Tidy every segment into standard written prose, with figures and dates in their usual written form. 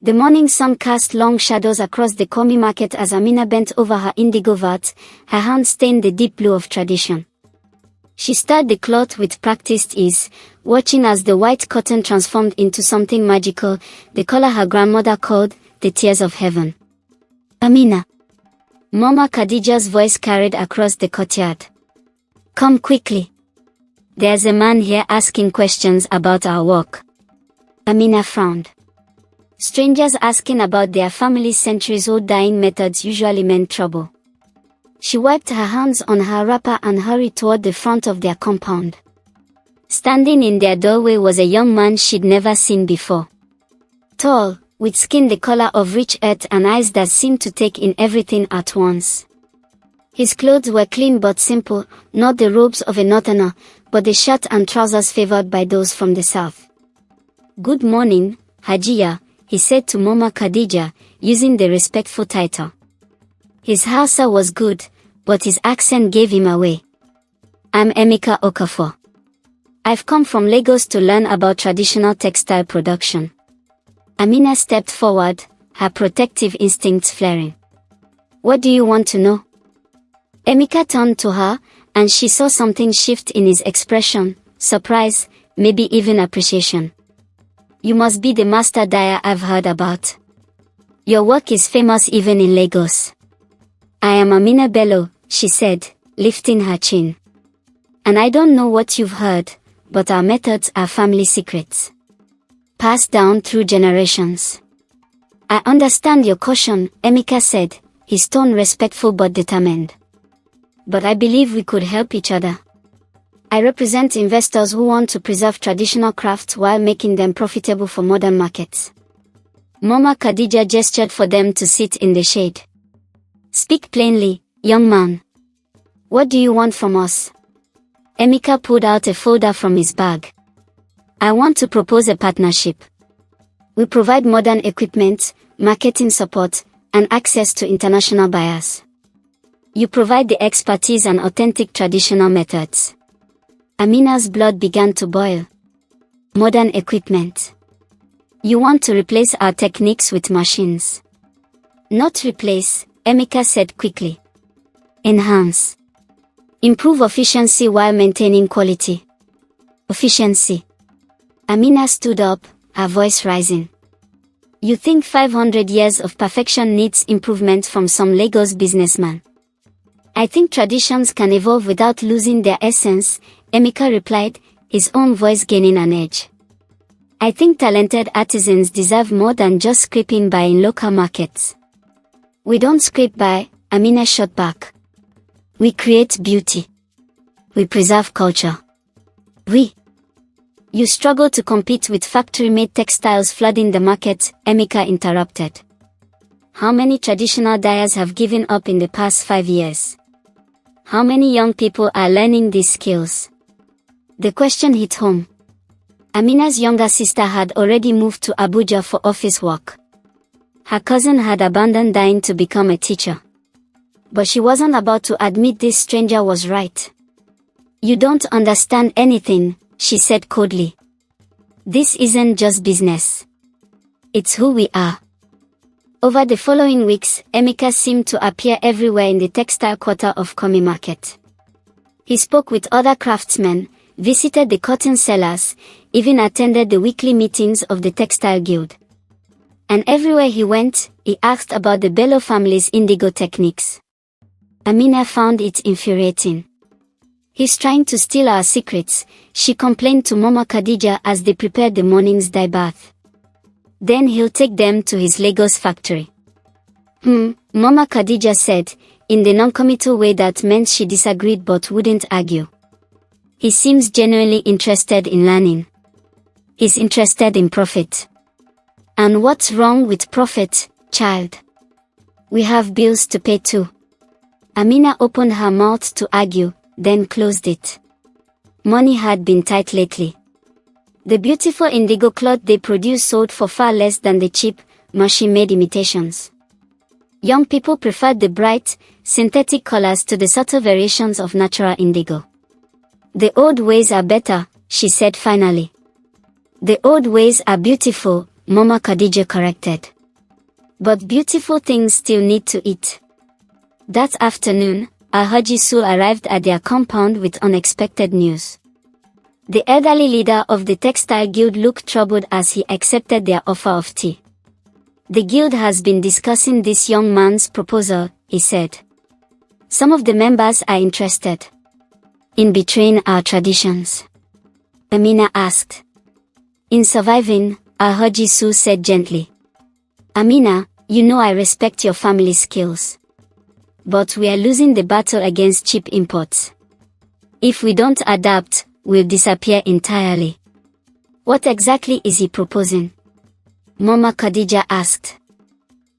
The morning sun cast long shadows across the Komi market as Amina bent over her indigo vat, her hands stained the deep blue of tradition. She stirred the cloth with practiced ease, watching as the white cotton transformed into something magical, the color her grandmother called the tears of heaven. Amina. Mama Khadija's voice carried across the courtyard. Come quickly. There's a man here asking questions about our work. Amina frowned. Strangers asking about their family's centuries-old dyeing methods usually meant trouble. She wiped her hands on her wrapper and hurried toward the front of their compound. Standing in their doorway was a young man she'd never seen before. Tall, with skin the color of rich earth and eyes that seemed to take in everything at once. His clothes were clean but simple, not the robes of a northerner, but the shirt and trousers favored by those from the south. Good morning, Hajiya, he said to Mama Khadija, using the respectful title. His Hausa was good, but his accent gave him away. I'm Emeka Okafor. I've come from Lagos to learn about traditional textile production. Amina stepped forward, her protective instincts flaring. What do you want to know? Emeka turned to her, and she saw something shift in his expression, surprise, maybe even appreciation. You must be the master dyer I've heard about. Your work is famous even in Lagos. I am Amina Bello, she said, lifting her chin. And I don't know what you've heard, but our methods are family secrets. Passed down through generations. I understand your caution, Emeka said, his tone respectful but determined. But I believe we could help each other. I represent investors who want to preserve traditional crafts while making them profitable for modern markets. Mama Khadija gestured for them to sit in the shade. Speak plainly, young man. What do you want from us? Emeka pulled out a folder from his bag. I want to propose a partnership. We provide modern equipment, marketing support, and access to international buyers. You provide the expertise and authentic traditional methods. Amina's blood began to boil. Modern equipment. You want to replace our techniques with machines. Not replace, Emeka said quickly. Enhance. Improve efficiency while maintaining quality. Efficiency. Amina stood up, her voice rising. You think 500 years of perfection needs improvement from some Lagos businessman? I think traditions can evolve without losing their essence, Emeka replied, his own voice gaining an edge. I think talented artisans deserve more than just scraping by in local markets. We don't scrape by, Amina shot back. We create beauty. We preserve culture. You struggle to compete with factory-made textiles flooding the market, Emeka interrupted. How many traditional dyers have given up in the past 5 years? How many young people are learning these skills? The question hit home. Amina's younger sister had already moved to Abuja for office work. Her cousin had abandoned dyeing to become a teacher. But she wasn't about to admit this stranger was right. You don't understand anything, she said coldly. This isn't just business. It's who we are. Over the following weeks, Emeka seemed to appear everywhere in the textile quarter of Komi Market. He spoke with other craftsmen, visited the cotton sellers, even attended the weekly meetings of the Textile Guild. And everywhere he went, he asked about the Bello family's indigo techniques. Amina found it infuriating. He's trying to steal our secrets, she complained to Mama Khadija as they prepared the morning's dye bath. Then he'll take them to his Lagos factory. Mama Khadija said, in the non-committal way that meant she disagreed but wouldn't argue. He seems genuinely interested in learning. He's interested in profit. And what's wrong with profit, child? We have bills to pay too. Amina opened her mouth to argue, then closed it. Money had been tight lately. The beautiful indigo cloth they produce sold for far less than the cheap, machine-made imitations. Young people preferred the bright, synthetic colors to the subtle variations of natural indigo. The old ways are better, she said finally. The old ways are beautiful, Mama Khadija corrected. But beautiful things still need to eat. That afternoon, Alhaji Su arrived at their compound with unexpected news. The elderly leader of the textile guild looked troubled as he accepted their offer of tea. The guild has been discussing this young man's proposal, he said. Some of the members are interested in betraying our traditions. Amina asked. In surviving, Alhaji Su said gently. Amina, you know I respect your family's skills. But we are losing the battle against cheap imports. If we don't adapt, we'll disappear entirely. What exactly is he proposing? Mama Khadija asked.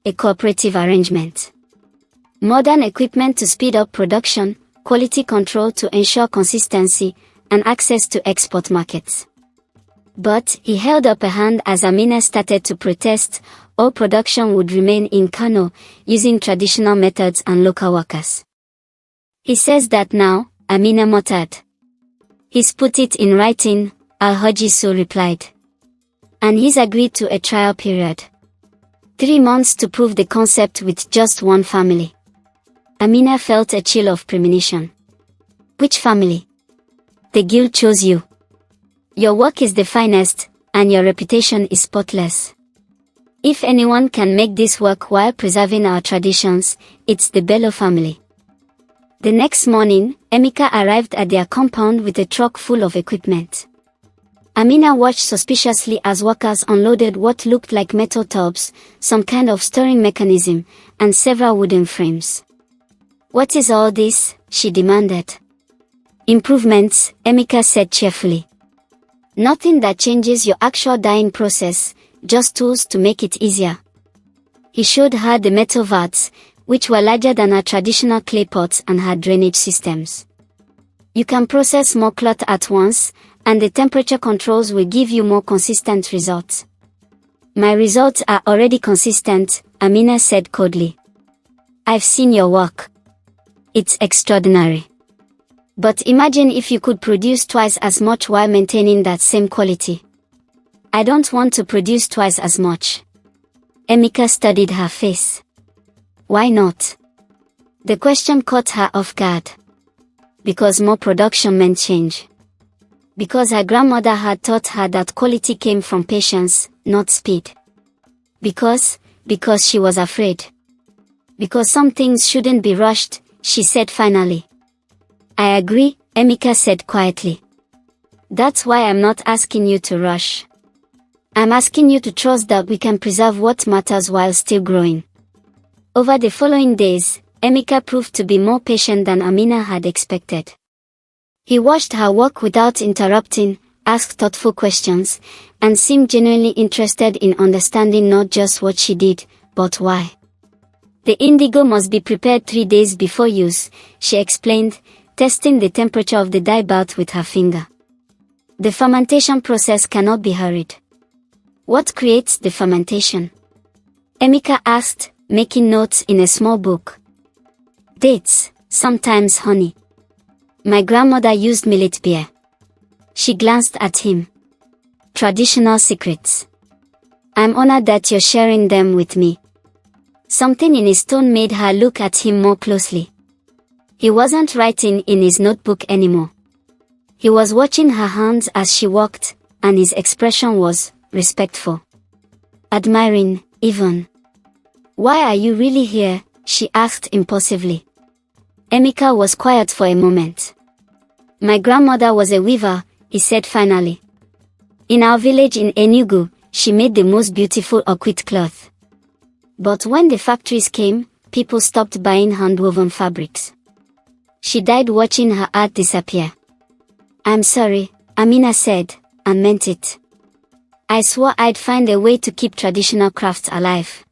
A cooperative arrangement. Modern equipment to speed up production, quality control to ensure consistency, and access to export markets. But he held up a hand as Amina started to protest. All production would remain in Kano, using traditional methods and local workers. He says that now, Amina muttered. He's put it in writing, Alhaji Su replied. And he's agreed to a trial period. 3 months to prove the concept with just one family. Amina felt a chill of premonition. Which family? The guild chose you. Your work is the finest, and your reputation is spotless. If anyone can make this work while preserving our traditions, it's the Bello family. The next morning, Emeka arrived at their compound with a truck full of equipment. Amina watched suspiciously as workers unloaded what looked like metal tubs, some kind of storing mechanism, and several wooden frames. What is all this? She demanded. Improvements, Emeka said cheerfully. Nothing that changes your actual dyeing process, just tools to make it easier. He showed her the metal vats, which were larger than our traditional clay pots and had drainage systems. You can process more cloth at once, and the temperature controls will give you more consistent results. My results are already consistent, Amina said coldly. I've seen your work. It's extraordinary. But imagine if you could produce twice as much while maintaining that same quality. I don't want to produce twice as much. Emeka studied her face. Why not? The question caught her off guard. Because more production meant change. Because her grandmother had taught her that quality came from patience, not speed. Because she was afraid. Because some things shouldn't be rushed, she said finally. I agree, Emeka said quietly. That's why I'm not asking you to rush. I'm asking you to trust that we can preserve what matters while still growing. Over the following days, Emeka proved to be more patient than Amina had expected. He watched her work without interrupting, asked thoughtful questions, and seemed genuinely interested in understanding not just what she did, but why. The indigo must be prepared 3 days before use, she explained, testing the temperature of the dye bath with her finger. The fermentation process cannot be hurried. What creates the fermentation? Emeka asked, making notes in a small book. Dates, sometimes honey. My grandmother used millet beer. She glanced at him. Traditional secrets. I'm honored that you're sharing them with me. Something in his tone made her look at him more closely. He wasn't writing in his notebook anymore. He was watching her hands as she walked, and his expression was respectful. Admiring, even. Why are you really here? She asked impulsively. Emeka was quiet for a moment. My grandmother was a weaver, he said finally. In our village in Enugu, she made the most beautiful okwit cloth. But when the factories came, people stopped buying hand-woven fabrics. She died watching her art disappear. I'm sorry, Amina said, and meant it. I swore I'd find a way to keep traditional crafts alive.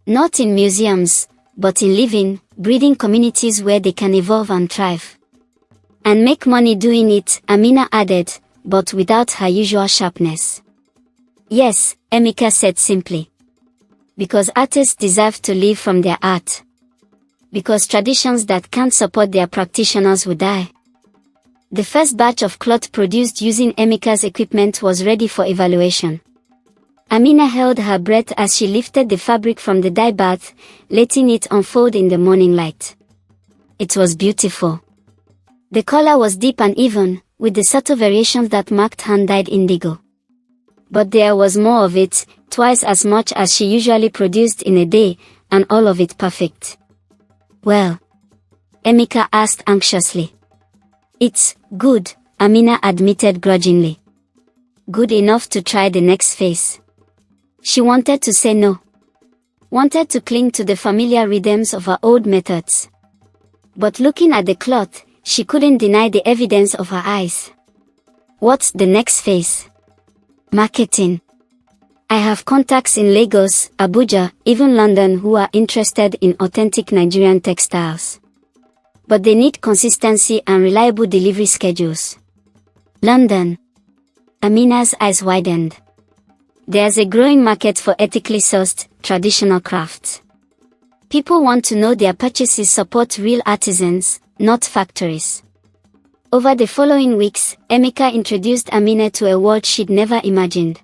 Not in museums, but in living, breeding communities where they can evolve and thrive. And make money doing it, Amina added, but without her usual sharpness. Yes, Emeka said simply. Because artists deserve to live from their art. Because traditions that can't support their practitioners will die. The first batch of cloth produced using Emeka's equipment was ready for evaluation. Amina held her breath as she lifted the fabric from the dye bath, letting it unfold in the morning light. It was beautiful. The color was deep and even, with the subtle variations that marked hand-dyed indigo. But there was more of it, twice as much as she usually produced in a day, and all of it perfect. Well? Emeka asked anxiously. It's good, Amina admitted grudgingly. Good enough to try the next phase. She wanted to say no. Wanted to cling to the familiar rhythms of her old methods. But looking at the cloth, she couldn't deny the evidence of her eyes. What's the next phase? Marketing. I have contacts in Lagos, Abuja, even London who are interested in authentic Nigerian textiles. But they need consistency and reliable delivery schedules. London. Amina's eyes widened. There's a growing market for ethically sourced, traditional crafts. People want to know their purchases support real artisans, not factories. Over the following weeks, Emeka introduced Amina to a world she'd never imagined.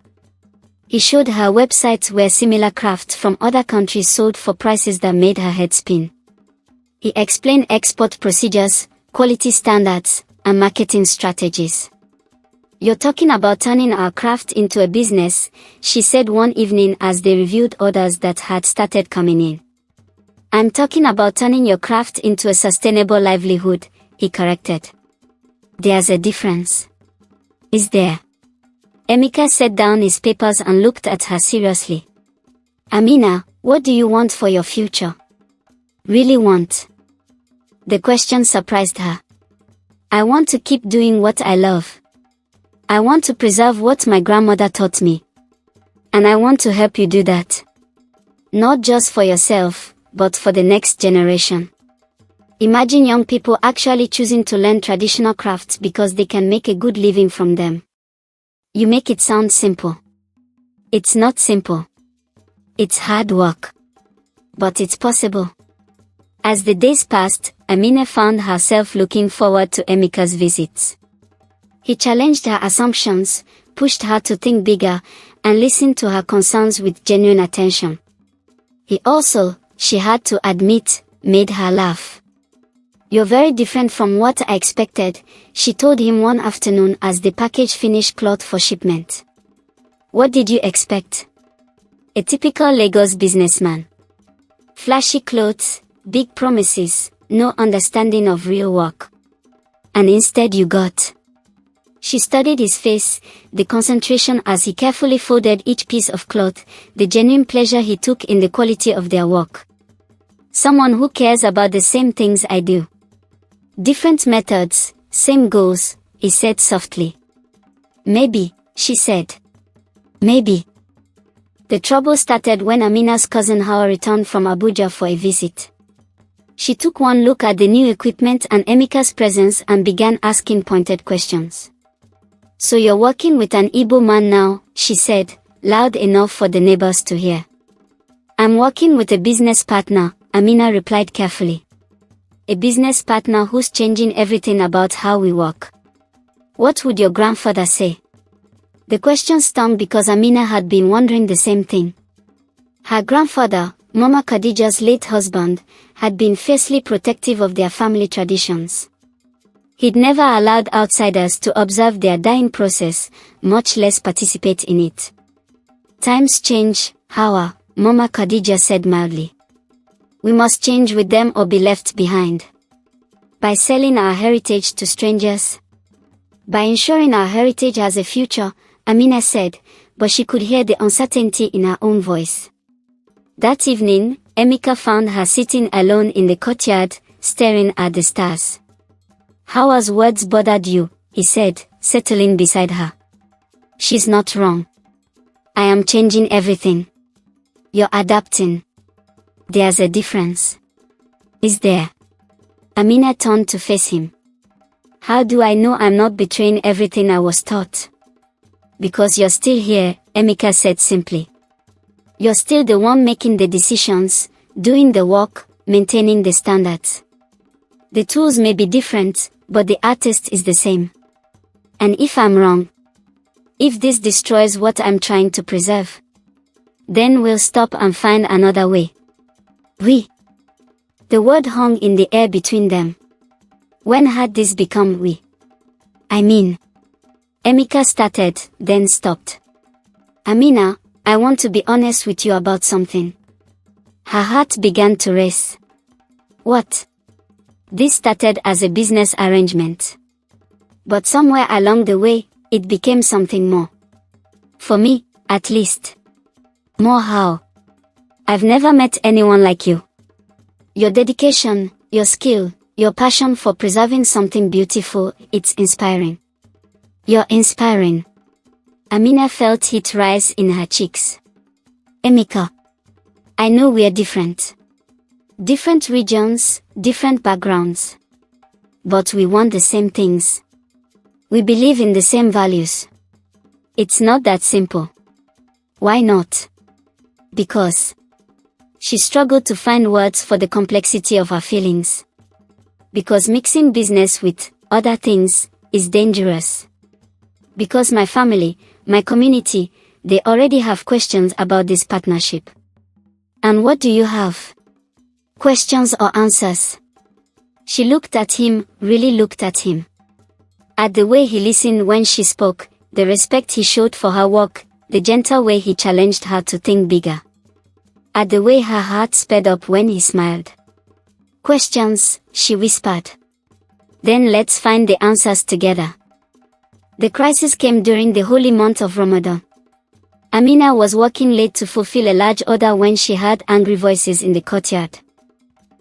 He showed her websites where similar crafts from other countries sold for prices that made her head spin. He explained export procedures, quality standards, and marketing strategies. You're talking about turning our craft into a business, she said one evening as they reviewed orders that had started coming in. I'm talking about turning your craft into a sustainable livelihood, he corrected. There's a difference. Is there? Emeka set down his papers and looked at her seriously. Amina, what do you want for your future? Really want? The question surprised her. I want to keep doing what I love. I want to preserve what my grandmother taught me. And I want to help you do that. Not just for yourself, but for the next generation. Imagine young people actually choosing to learn traditional crafts because they can make a good living from them. You make it sound simple. It's not simple. It's hard work. But it's possible. As the days passed, Amina found herself looking forward to Emeka's visits. He challenged her assumptions, pushed her to think bigger, and listened to her concerns with genuine attention. He also, she had to admit, made her laugh. You're very different from what I expected, she told him one afternoon as the package finished cloth for shipment. What did you expect? A typical Lagos businessman. Flashy clothes, big promises, no understanding of real work. And instead you got. She studied his face, the concentration as he carefully folded each piece of cloth, the genuine pleasure he took in the quality of their work. Someone who cares about the same things I do. Different methods, same goals, he said softly. Maybe, she said. Maybe. The trouble started when Amina's cousin Hawa returned from Abuja for a visit. She took one look at the new equipment and Emeka's presence and began asking pointed questions. So you're working with an Igbo man now, she said, loud enough for the neighbors to hear. I'm working with a business partner, Amina replied carefully. A business partner who's changing everything about how we work. What would your grandfather say? The question stung because Amina had been wondering the same thing. Her grandfather, Mama Khadija's late husband, had been fiercely protective of their family traditions. He'd never allowed outsiders to observe their dyeing process, much less participate in it. Times change, Hawa, Mama Khadija said mildly. We must change with them or be left behind. By selling our heritage to strangers. By ensuring our heritage has a future, Amina said, but she could hear the uncertainty in her own voice. That evening, Emeka found her sitting alone in the courtyard, staring at the stars. Hawa's words bothered you, he said, settling beside her. She's not wrong. I am changing everything. You're adapting. There's a difference. Is there? Amina turned to face him. How do I know I'm not betraying everything I was taught? Because you're still here, Emeka said simply. You're still the one making the decisions, doing the work, maintaining the standards. The tools may be different, but the artist is the same. And if I'm wrong, if this destroys what I'm trying to preserve, Then we'll stop and find another way. We. The word hung in the air between them. When had this become we? I mean. Emeka started, then stopped. Amina, I want to be honest with you about something. Her heart began to race. What? This started as a business arrangement. But somewhere along the way, it became something more. For me, at least. More how? I've never met anyone like you. Your dedication, your skill, your passion for preserving something beautiful, it's inspiring. You're inspiring. Amina felt heat rise in her cheeks. Emeka. I know we're different. Different regions, different backgrounds. But we want the same things. We believe in the same values. It's not that simple. Why not? Because. She struggled to find words for the complexity of her feelings. Because mixing business with other things is dangerous. Because my family, my community, they already have questions about this partnership. And what do you have? Questions or answers? She looked at him, really looked at him. At the way he listened when she spoke, the respect he showed for her work, the gentle way he challenged her to think bigger. At the way her heart sped up when he smiled. Questions, she whispered. Then let's find the answers together. The crisis came during the holy month of Ramadan. Amina was working late to fulfill a large order when she heard angry voices in the courtyard.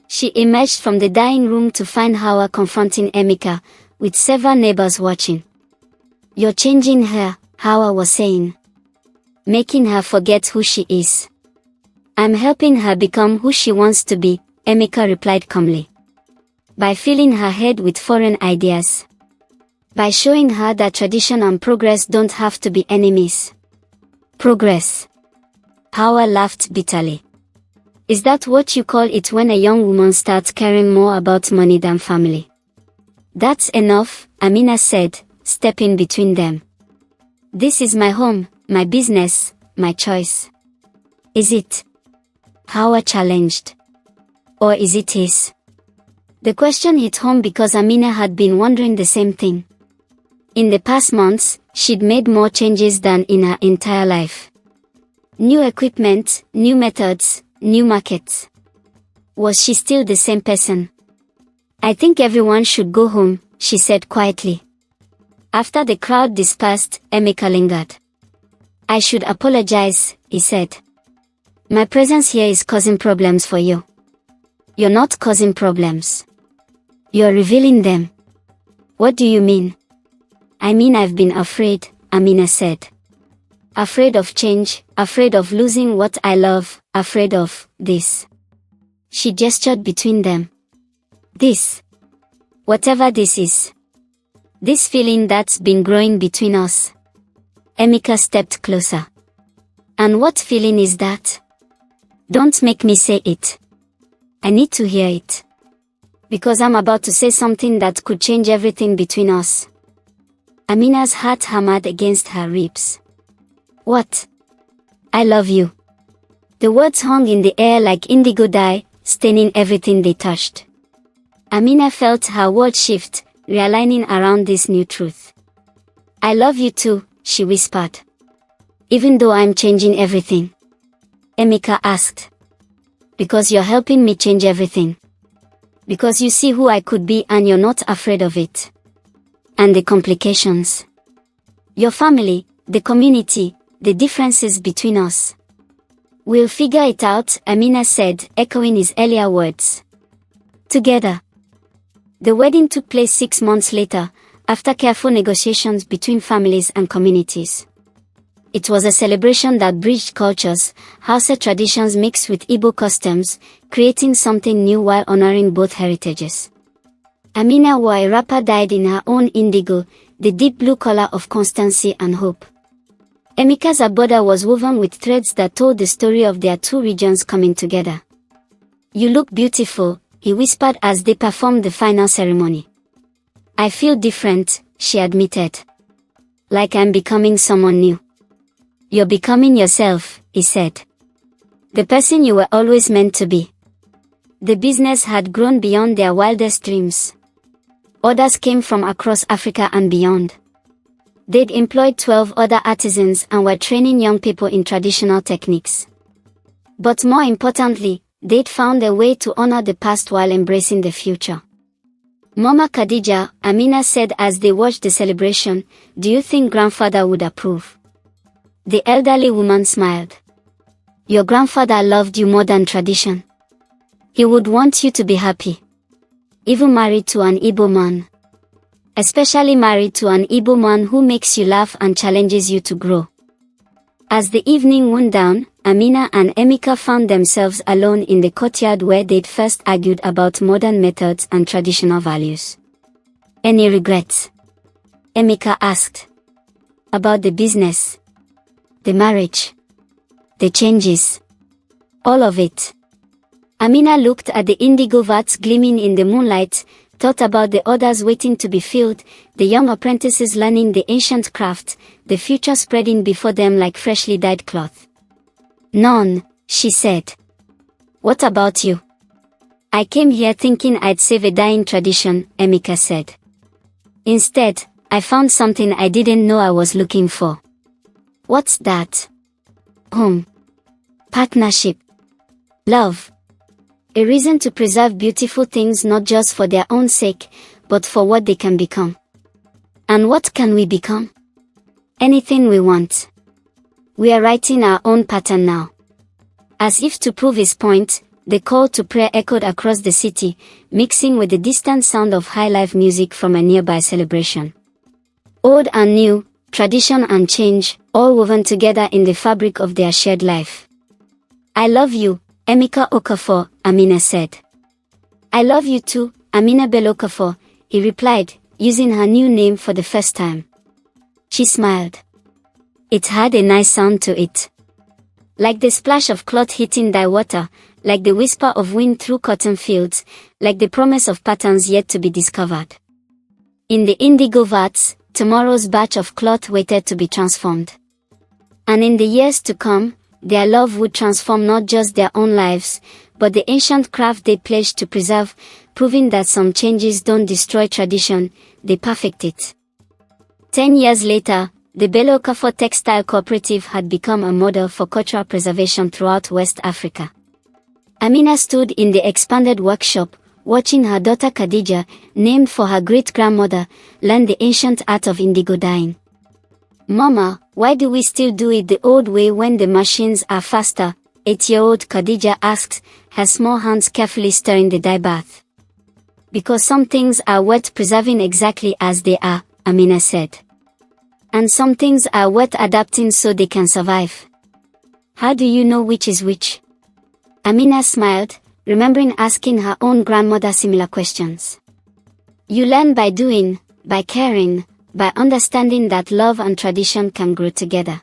She emerged from the dining room to find Hawa confronting Emeka, with several neighbors watching. You're changing her, Hawa was saying. Making her forget who she is. I'm helping her become who she wants to be, Emeka replied calmly. By filling her head with foreign ideas. By showing her that tradition and progress don't have to be enemies. Progress. Hawa laughed bitterly. Is that what you call it when a young woman starts caring more about money than family? That's enough, Amina said, stepping between them. This is my home, my business, my choice. Is it? Hawa challenged. Or is it his? The question hit home because Amina had been wondering the same thing. In the past months, she'd made more changes than in her entire life. New equipment, new methods, new markets. Was she still the same person? I think everyone should go home, she said quietly. After the crowd dispersed, Emeka lingered. I should apologize, he said. My presence here is causing problems for you. You're not causing problems. You're revealing them. What do you mean? I mean I've been afraid, Amina said. Afraid of change, afraid of losing what I love, afraid of this. She gestured between them. This. Whatever this is. This feeling that's been growing between us. Emeka stepped closer. And what feeling is that? Don't make me say it. I need to hear it. Because I'm about to say something that could change everything between us. Amina's heart hammered against her ribs. What? I love you. The words hung in the air like indigo dye, staining everything they touched. Amina felt her world shift, realigning around this new truth. I love you too, she whispered. Even though I'm changing everything. Emeka asked. Because you're helping me change everything. Because you see who I could be and you're not afraid of it. And the complications. Your family, the community, the differences between us. We'll figure it out, Amina said, echoing his earlier words. Together. The wedding took place 6 months later, after careful negotiations between families and communities. It was a celebration that bridged cultures, Hausa traditions mixed with Igbo customs, creating something new while honoring both heritages. Amina wore a wrapper dyed in her own indigo, the deep blue color of constancy and hope. Emeka's abode was woven with threads that told the story of their two regions coming together. You look beautiful, he whispered as they performed the final ceremony. I feel different, she admitted. Like I'm becoming someone new. You're becoming yourself, he said. The person you were always meant to be. The business had grown beyond their wildest dreams. Orders came from across Africa and beyond. They'd employed 12 other artisans and were training young people in traditional techniques. But more importantly, they'd found a way to honor the past while embracing the future. Mama Khadija, Amina said as they watched the celebration, "Do you think grandfather would approve?" The elderly woman smiled. "Your grandfather loved you more than tradition. He would want you to be happy. Even married to an Igbo man. Especially married to an Igbo man who makes you laugh and challenges you to grow." As the evening wound down, Amina and Emeka found themselves alone in the courtyard where they'd first argued about modern methods and traditional values. "Any regrets?" Emeka asked. "About the business, the marriage, the changes, all of it." Amina looked at the indigo vats gleaming in the moonlight, thought about the orders waiting to be filled, the young apprentices learning the ancient craft, the future spreading before them like freshly dyed cloth. "None," she said. "What about you?" "I came here thinking I'd save a dying tradition," Emeka said. "Instead, I found something I didn't know I was looking for." "What's that?" "Home. Partnership. Love. A reason to preserve beautiful things not just for their own sake, but for what they can become." "And what can we become?" "Anything we want. We are writing our own pattern now." As if to prove his point, the call to prayer echoed across the city, mixing with the distant sound of high life music from a nearby celebration. Old and new, tradition and change, all woven together in the fabric of their shared life. "I love you, Emeka Okafor," Amina said. "I love you too, Amina Bello Okafor," he replied, using her new name for the first time. She smiled. It had a nice sound to it. Like the splash of cloth hitting dye water, like the whisper of wind through cotton fields, like the promise of patterns yet to be discovered. In the indigo vats, tomorrow's batch of cloth waited to be transformed. And in the years to come, their love would transform not just their own lives, but the ancient craft they pledged to preserve, proving that some changes don't destroy tradition, they perfect it. 10 years later, the Bello Okafor Textile Cooperative had become a model for cultural preservation throughout West Africa. Amina stood in the expanded workshop, watching her daughter Khadija, named for her great-grandmother, learn the ancient art of indigo dyeing. "Mama, why do we still do it the old way when the machines are faster?" 8-year-old Khadija asked, her small hands carefully stirring the dye bath. "Because some things are worth preserving exactly as they are," Amina said. "And some things are worth adapting so they can survive." "How do you know which is which?" Amina smiled, remembering asking her own grandmother similar questions. "You learn by doing, by caring, by understanding that love and tradition can grow together."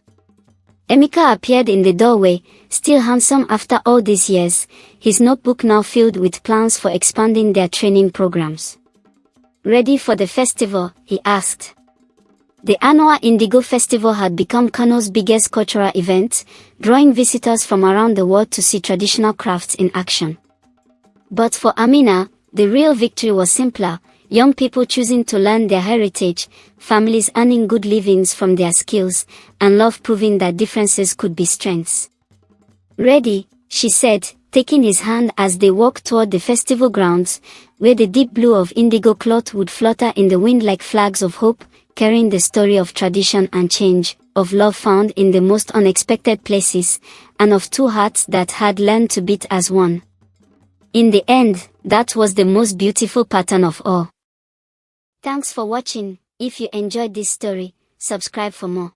Emeka appeared in the doorway, still handsome after all these years, his notebook now filled with plans for expanding their training programs. "Ready for the festival?" he asked. The annual Indigo Festival had become Kano's biggest cultural event, drawing visitors from around the world to see traditional crafts in action. But for Amina, the real victory was simpler: young people choosing to learn their heritage, families earning good livings from their skills, and love proving that differences could be strengths. "Ready," she said, taking his hand as they walked toward the festival grounds, where the deep blue of indigo cloth would flutter in the wind like flags of hope, carrying the story of tradition and change, of love found in the most unexpected places, and of two hearts that had learned to beat as one. In the end, that was the most beautiful pattern of all. Thanks for watching. If you enjoyed this story, subscribe for more.